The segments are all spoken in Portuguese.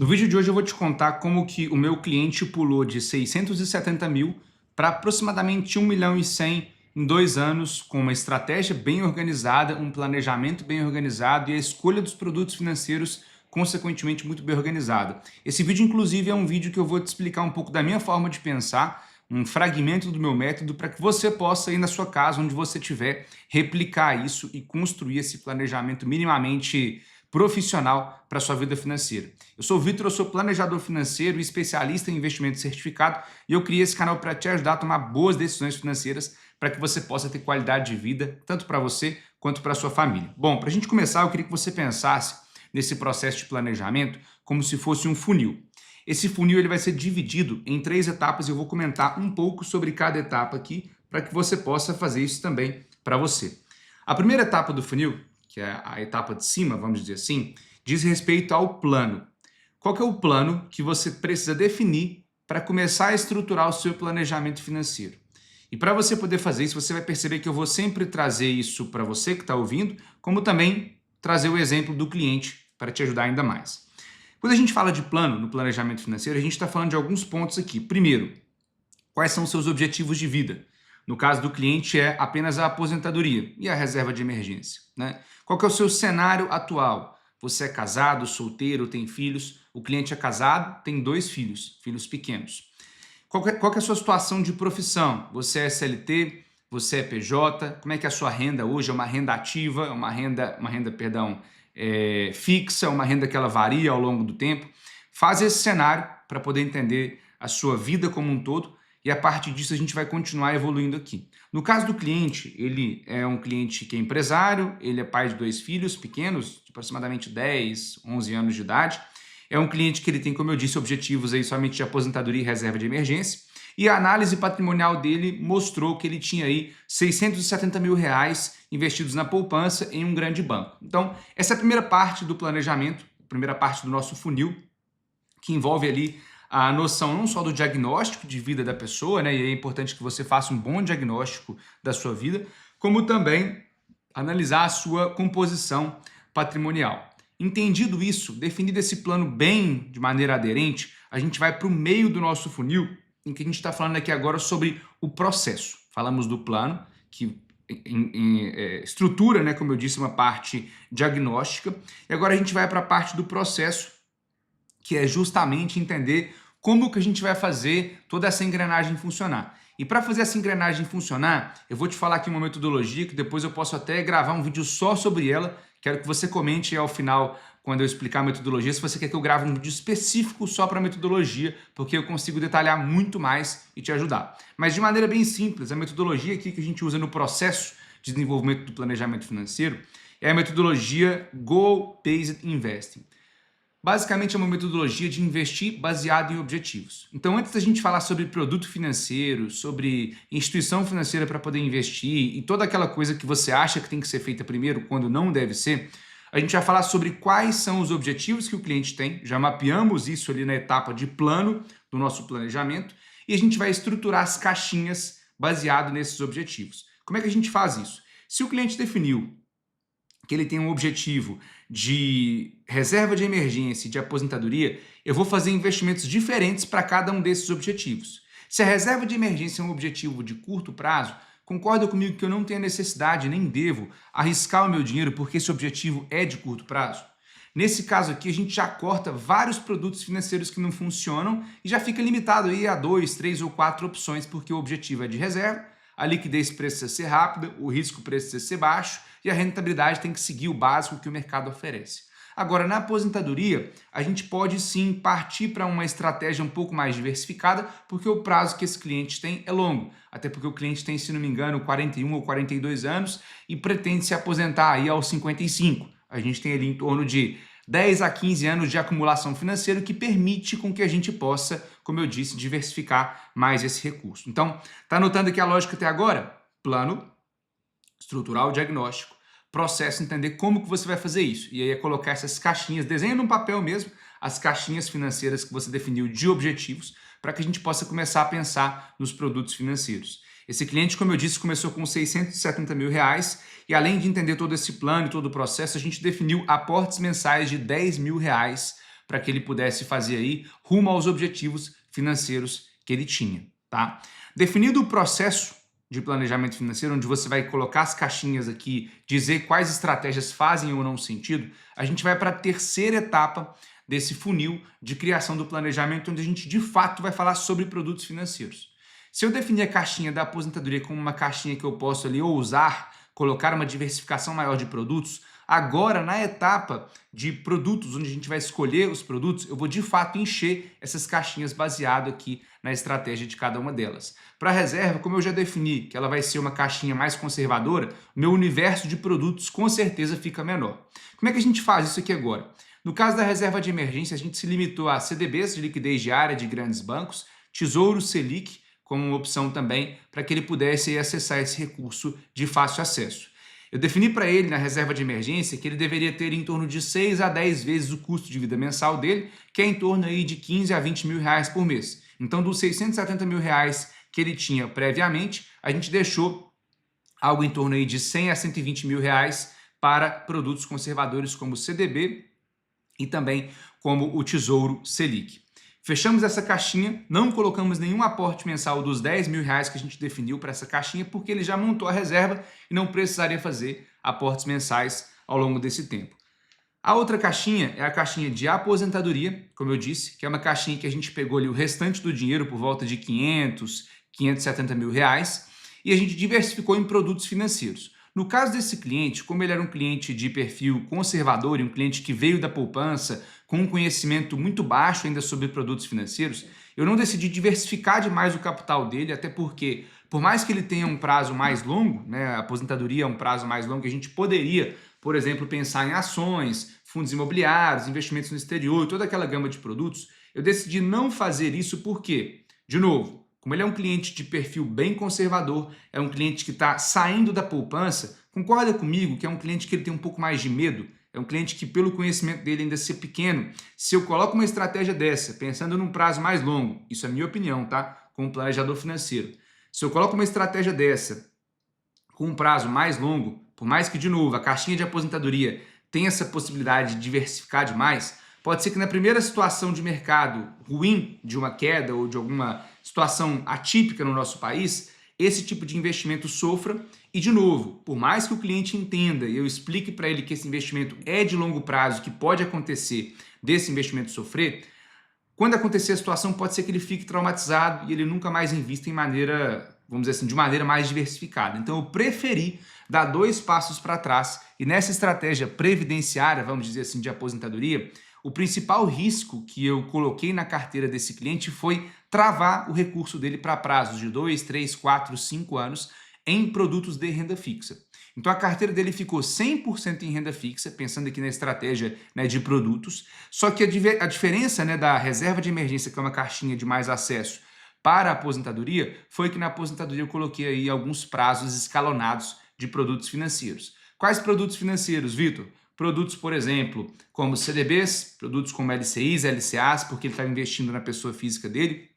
No vídeo de hoje eu vou te contar como que o meu cliente pulou de 670 mil para aproximadamente 1.100.000 em 2 anos, com uma estratégia bem organizada, um planejamento bem organizado e a escolha dos produtos financeiros consequentemente muito bem organizada. Esse vídeo inclusive é um vídeo que eu vou te explicar um pouco da minha forma de pensar, um fragmento do meu método para que você possa ir na sua casa, onde você estiver, replicar isso e construir esse planejamento minimamente profissional para a sua vida financeira. Eu sou o Vitor, eu sou planejador financeiro e especialista em investimento certificado e eu criei esse canal para te ajudar a tomar boas decisões financeiras para que você possa ter qualidade de vida, tanto para você quanto para a sua família. Bom, para a gente começar, eu queria que você pensasse nesse processo de planejamento como se fosse um funil. Esse funil ele vai ser dividido em 3 etapas e eu vou comentar um pouco sobre cada etapa aqui para que você possa fazer isso também para você. A primeira etapa do funil, que é a etapa de cima, vamos dizer assim, diz respeito ao plano. Qual que é o plano que você precisa definir para começar a estruturar o seu planejamento financeiro? E para você poder fazer isso, você vai perceber que eu vou sempre trazer isso para você que está ouvindo, como também trazer o exemplo do cliente para te ajudar ainda mais. Quando a gente fala de plano no planejamento financeiro, a gente está falando de alguns pontos aqui. Primeiro, quais são os seus objetivos de vida? No caso do cliente é apenas a aposentadoria e a reserva de emergência, né? Qual que é o seu cenário atual? Você é casado, solteiro, tem filhos? O cliente é casado, tem 2 filhos, filhos pequenos. Qual que é a sua situação de profissão? Você é CLT? Você é PJ? Como é que é a sua renda hoje? É uma renda ativa? É uma renda fixa? Uma renda que ela varia ao longo do tempo? Faz esse cenário para poder entender a sua vida como um todo e a partir disso a gente vai continuar evoluindo aqui. No caso do cliente, ele é um cliente que é empresário, ele é pai de 2 filhos pequenos, de aproximadamente 10, 11 anos de idade. É um cliente que ele tem, como eu disse, objetivos aí somente de aposentadoria e reserva de emergência. E a análise patrimonial dele mostrou que ele tinha aí 670 mil reais investidos na poupança em um grande banco. Então, essa é a primeira parte do planejamento, a primeira parte do nosso funil, que envolve ali a noção não só do diagnóstico de vida da pessoa, né? E é importante que você faça um bom diagnóstico da sua vida, como também analisar a sua composição patrimonial. Entendido isso, definido esse plano bem de maneira aderente, a gente vai para o meio do nosso funil, em que a gente está falando aqui agora sobre o processo. Falamos do plano, que estrutura, né, como eu disse, uma parte diagnóstica, e agora a gente vai para a parte do processo, que é justamente entender como que a gente vai fazer toda essa engrenagem funcionar. E para fazer essa engrenagem funcionar, eu vou te falar aqui uma metodologia que depois eu posso até gravar um vídeo só sobre ela. Quero que você comente ao final, quando eu explicar a metodologia, se você quer que eu grave um vídeo específico só para a metodologia, porque eu consigo detalhar muito mais e te ajudar. Mas de maneira bem simples, a metodologia aqui que a gente usa no processo de desenvolvimento do planejamento financeiro é a metodologia Goal-Based Investing. Basicamente é uma metodologia de investir baseado em objetivos. Então, antes da gente falar sobre produto financeiro, sobre instituição financeira para poder investir e toda aquela coisa que você acha que tem que ser feita primeiro quando não deve ser, a gente vai falar sobre quais são os objetivos que o cliente tem, já mapeamos isso ali na etapa de plano do nosso planejamento e a gente vai estruturar as caixinhas baseado nesses objetivos. Como é que a gente faz isso? Se o cliente definiu que ele tem um objetivo de reserva de emergência e de aposentadoria, eu vou fazer investimentos diferentes para cada um desses objetivos. Se a reserva de emergência é um objetivo de curto prazo, concorda comigo que eu não tenho necessidade, nem devo, arriscar o meu dinheiro porque esse objetivo é de curto prazo? Nesse caso aqui, a gente já corta vários produtos financeiros que não funcionam e já fica limitado aí a 2, 3 ou 4 opções, porque o objetivo é de reserva, a liquidez precisa ser rápida, o risco precisa ser baixo e a rentabilidade tem que seguir o básico que o mercado oferece. Agora, na aposentadoria, a gente pode sim partir para uma estratégia um pouco mais diversificada, porque o prazo que esse cliente tem é longo. Até porque o cliente tem, se não me engano, 41 ou 42 anos e pretende se aposentar aí aos 55. A gente tem ali em torno de 10 a 15 anos de acumulação financeira, que permite com que a gente possa, como eu disse, diversificar mais esse recurso. Então, tá anotando aqui a lógica até agora? Plano, estruturar o diagnóstico, processo, entender como que você vai fazer isso. E aí é colocar essas caixinhas, desenha num papel mesmo, as caixinhas financeiras que você definiu de objetivos, para que a gente possa começar a pensar nos produtos financeiros. Esse cliente, como eu disse, começou com 670 mil reais e além de entender todo esse plano e todo o processo, a gente definiu aportes mensais de 10 mil reais para que ele pudesse fazer aí rumo aos objetivos financeiros que ele tinha, tá? Definido o processo de planejamento financeiro, onde você vai colocar as caixinhas aqui, dizer quais estratégias fazem ou não sentido, a gente vai para a terceira etapa desse funil de criação do planejamento, onde a gente de fato vai falar sobre produtos financeiros. Se eu definir a caixinha da aposentadoria como uma caixinha que eu posso ali ousar colocar uma diversificação maior de produtos, agora na etapa de produtos, onde a gente vai escolher os produtos, eu vou de fato encher essas caixinhas baseado aqui na estratégia de cada uma delas. Para a reserva, como eu já defini que ela vai ser uma caixinha mais conservadora, meu universo de produtos com certeza fica menor. Como é que a gente faz isso aqui agora? No caso da reserva de emergência, a gente se limitou a CDBs de liquidez diária de grandes bancos, Tesouro Selic, como uma opção também para que ele pudesse acessar esse recurso de fácil acesso. Eu defini para ele na reserva de emergência que ele deveria ter em torno de 6 a 10 vezes o custo de vida mensal dele, que é em torno aí de 15 a 20 mil reais por mês. Então, dos 670 mil reais que ele tinha previamente, a gente deixou algo em torno aí de 100 a 120 mil reais para produtos conservadores como o CDB e também como o Tesouro Selic. Fechamos essa caixinha, não colocamos nenhum aporte mensal dos 10 mil reais que a gente definiu para essa caixinha, porque ele já montou a reserva e não precisaria fazer aportes mensais ao longo desse tempo. A outra caixinha é a caixinha de aposentadoria, como eu disse, que é uma caixinha que a gente pegou ali o restante do dinheiro por volta de 570 mil reais e a gente diversificou em produtos financeiros. No caso desse cliente, como ele era um cliente de perfil conservador e um cliente que veio da poupança com um conhecimento muito baixo ainda sobre produtos financeiros, eu não decidi diversificar demais o capital dele, até porque, por mais que ele tenha um prazo mais longo, né, a aposentadoria é um prazo mais longo, a gente poderia, por exemplo, pensar em ações, fundos imobiliários, investimentos no exterior, toda aquela gama de produtos, eu decidi não fazer isso porque, de novo, como ele é um cliente de perfil bem conservador, é um cliente que está saindo da poupança, concorda comigo que é um cliente que ele tem um pouco mais de medo, é um cliente que pelo conhecimento dele ainda ser pequeno, se eu coloco uma estratégia dessa, pensando num prazo mais longo, isso é a minha opinião, tá? Como planejador financeiro, se eu coloco uma estratégia dessa com um prazo mais longo, por mais que, de novo, a caixinha de aposentadoria tenha essa possibilidade de diversificar demais, pode ser que na primeira situação de mercado ruim, de uma queda ou de alguma situação atípica no nosso país, esse tipo de investimento sofra e, de novo, por mais que o cliente entenda e eu explique para ele que esse investimento é de longo prazo, que pode acontecer desse investimento sofrer, quando acontecer a situação pode ser que ele fique traumatizado e ele nunca mais invista em maneira, vamos dizer assim, de maneira mais diversificada. Então eu preferi dar 2 passos para trás e nessa estratégia previdenciária, vamos dizer assim, de aposentadoria, o principal risco que eu coloquei na carteira desse cliente foi travar o recurso dele para prazos de 2, 3, 4, 5 anos em produtos de renda fixa. Então a carteira dele ficou 100% em renda fixa, pensando aqui na estratégia, né, de produtos, só que a diferença, né, da reserva de emergência, que é uma caixinha de mais acesso, para a aposentadoria, foi que na aposentadoria eu coloquei aí alguns prazos escalonados de produtos financeiros. Quais produtos financeiros, Vitor? Produtos, por exemplo, como CDBs, produtos como LCIs, LCAs, porque ele está investindo na pessoa física dele.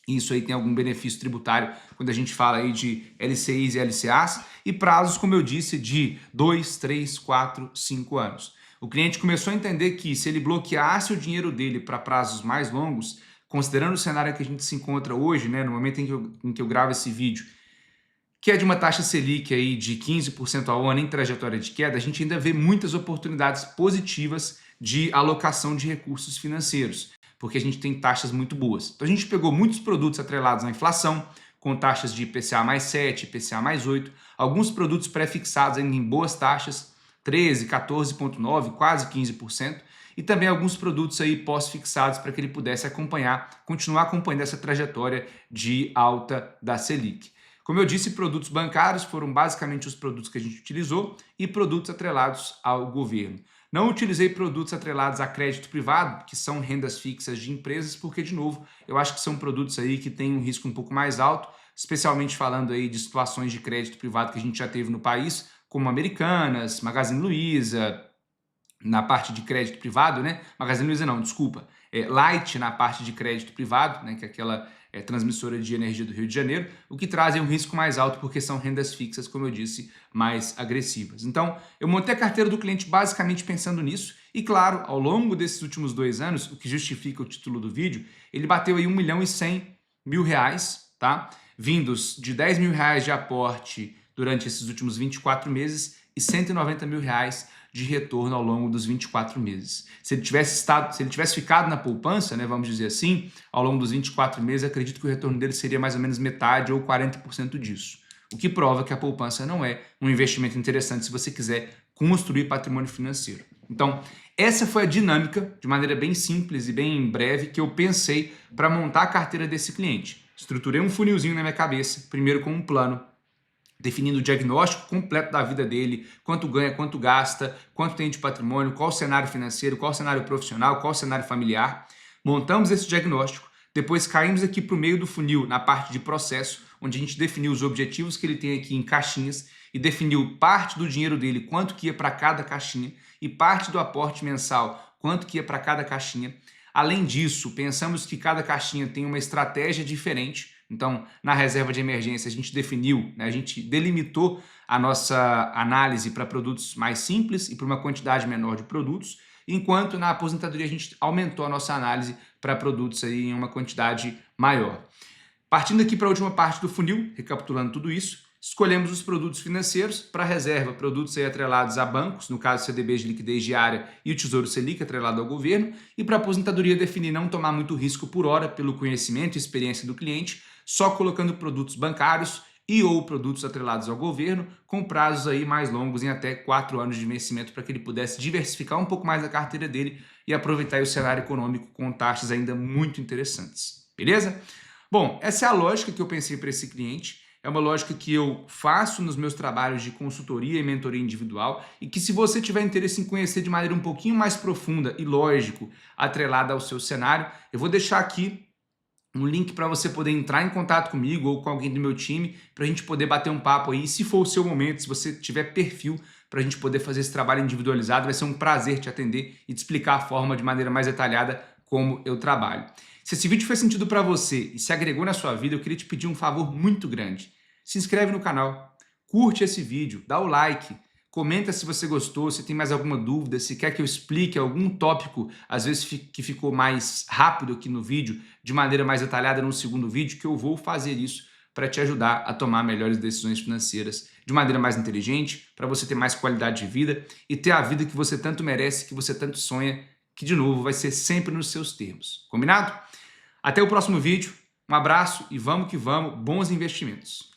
Isso aí tem algum benefício tributário quando a gente fala aí de LCIs e LCAs. E prazos, como eu disse, de 2, 3, 4, 5 anos. O cliente começou a entender que se ele bloqueasse o dinheiro dele para prazos mais longos, considerando o cenário que a gente se encontra hoje, né, no momento em que eu gravo esse vídeo, que é de uma taxa Selic aí de 15% ao ano em trajetória de queda, a gente ainda vê muitas oportunidades positivas de alocação de recursos financeiros, porque a gente tem taxas muito boas. Então a gente pegou muitos produtos atrelados à inflação, com taxas de IPCA mais 7, IPCA mais 8, alguns produtos pré-fixados ainda em boas taxas, 13, 14,9, quase 15%, e também alguns produtos aí pós-fixados para que ele pudesse continuar acompanhando essa trajetória de alta da Selic. Como eu disse, produtos bancários foram basicamente os produtos que a gente utilizou e produtos atrelados ao governo. Não utilizei produtos atrelados a crédito privado, que são rendas fixas de empresas, porque, de novo, eu acho que são produtos aí que têm um risco um pouco mais alto, especialmente falando aí de situações de crédito privado que a gente já teve no país, como Americanas, Magazine Luiza, na parte de crédito privado, né? Magazine Luiza não, desculpa. Light na parte de crédito privado, né? Que é aquela transmissora de energia do Rio de Janeiro, o que traz um risco mais alto porque são rendas fixas, como eu disse, mais agressivas. Então, eu montei a carteira do cliente basicamente pensando nisso e, claro, ao longo desses últimos 2 anos, o que justifica o título do vídeo, ele bateu aí R$1.100.000, tá? Vindos de R$10.000 de aporte durante esses últimos 24 meses e R$190.000 de retorno ao longo dos 24 meses. Se ele tivesse ficado na poupança, né, vamos dizer assim, ao longo dos 24 meses, acredito que o retorno dele seria mais ou menos metade ou 40% disso. O que prova que a poupança não é um investimento interessante se você quiser construir patrimônio financeiro. Então, essa foi a dinâmica, de maneira bem simples e bem breve, que eu pensei para montar a carteira desse cliente. Estruturei um funilzinho na minha cabeça, primeiro com um plano, definindo o diagnóstico completo da vida dele, quanto ganha, quanto gasta, quanto tem de patrimônio, qual o cenário financeiro, qual o cenário profissional, qual o cenário familiar. Montamos esse diagnóstico, depois caímos aqui para o meio do funil, na parte de processo, onde a gente definiu os objetivos que ele tem aqui em caixinhas e definiu parte do dinheiro dele, quanto que ia para cada caixinha, e parte do aporte mensal, quanto que ia para cada caixinha. Além disso, pensamos que cada caixinha tem uma estratégia diferente. Então, na reserva de emergência, a gente definiu, né, a gente delimitou a nossa análise para produtos mais simples e para uma quantidade menor de produtos, enquanto na aposentadoria a gente aumentou a nossa análise para produtos aí em uma quantidade maior. Partindo aqui para a última parte do funil, recapitulando tudo isso, escolhemos os produtos financeiros para reserva, produtos aí atrelados a bancos, no caso CDBs de liquidez diária e o Tesouro Selic atrelado ao governo, e para aposentadoria definir não tomar muito risco por hora pelo conhecimento e experiência do cliente, só colocando produtos bancários e ou produtos atrelados ao governo, com prazos aí mais longos em até 4 anos de vencimento para que ele pudesse diversificar um pouco mais a carteira dele e aproveitar o cenário econômico com taxas ainda muito interessantes. Beleza? Bom, essa é a lógica que eu pensei para esse cliente. É uma lógica que eu faço nos meus trabalhos de consultoria e mentoria individual e que, se você tiver interesse em conhecer de maneira um pouquinho mais profunda e, lógico, atrelada ao seu cenário, eu vou deixar aqui um link para você poder entrar em contato comigo ou com alguém do meu time para a gente poder bater um papo aí. E se for o seu momento, se você tiver perfil para a gente poder fazer esse trabalho individualizado, vai ser um prazer te atender e te explicar a forma de maneira mais detalhada como eu trabalho. Se esse vídeo fez sentido para você e se agregou na sua vida, eu queria te pedir um favor muito grande. Se inscreve no canal, curte esse vídeo, dá o like, comenta se você gostou, se tem mais alguma dúvida, se quer que eu explique algum tópico, às vezes que ficou mais rápido aqui no vídeo, de maneira mais detalhada no segundo vídeo, que eu vou fazer isso para te ajudar a tomar melhores decisões financeiras de maneira mais inteligente, para você ter mais qualidade de vida e ter a vida que você tanto merece, que você tanto sonha, que de novo vai ser sempre nos seus termos. Combinado? Até o próximo vídeo, um abraço e vamos que vamos, bons investimentos!